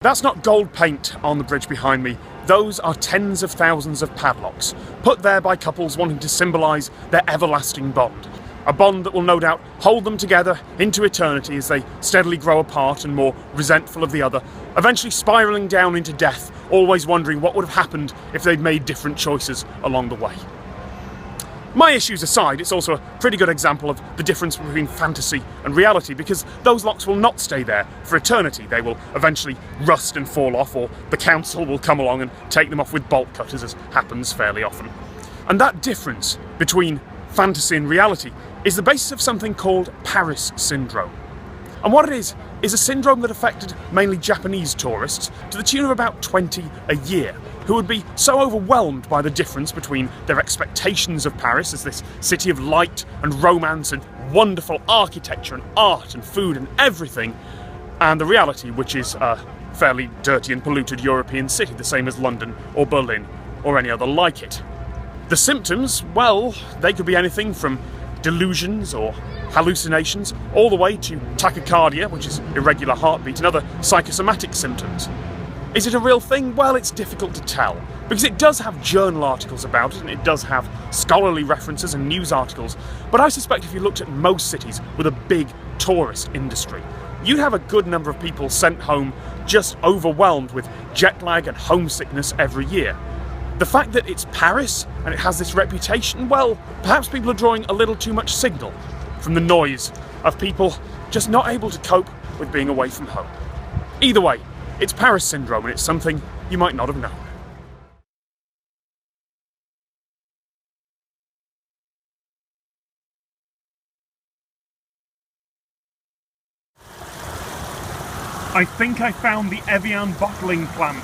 That's not gold paint on the bridge behind me. Those are tens of thousands of padlocks, put there by couples wanting to symbolise their everlasting bond. A bond that will no doubt hold them together into eternity as they steadily grow apart and more resentful of the other, eventually spiralling down into death, always wondering what would have happened if they'd made different choices along the way. My issues aside, it's also a pretty good example of the difference between fantasy and reality, because those locks will not stay there for eternity. They will eventually rust and fall off, or the council will come along and take them off with bolt cutters, as happens fairly often. And that difference between fantasy and reality is the basis of something called Paris Syndrome. And what it is a syndrome that affected mainly Japanese tourists to the tune of about 20 a year, who would be so overwhelmed by the difference between their expectations of Paris as this city of light and romance and wonderful architecture and art and food and everything, and the reality, which is a fairly dirty and polluted European city, the same as London or Berlin or any other like it. The symptoms, well, they could be anything from delusions or hallucinations, all the way to tachycardia, which is irregular heartbeat, and other psychosomatic symptoms. Is it a real thing? Well, it's difficult to tell, because it does have journal articles about it, and it does have scholarly references and news articles, but I suspect if you looked at most cities with a big tourist industry, you'd have a good number of people sent home just overwhelmed with jet lag and homesickness every year. The fact that it's Paris and it has this reputation, well, perhaps people are drawing a little too much signal from the noise of people just not able to cope with being away from home. Either way, it's Paris Syndrome, and it's something you might not have known. I think I found the Evian bottling plant.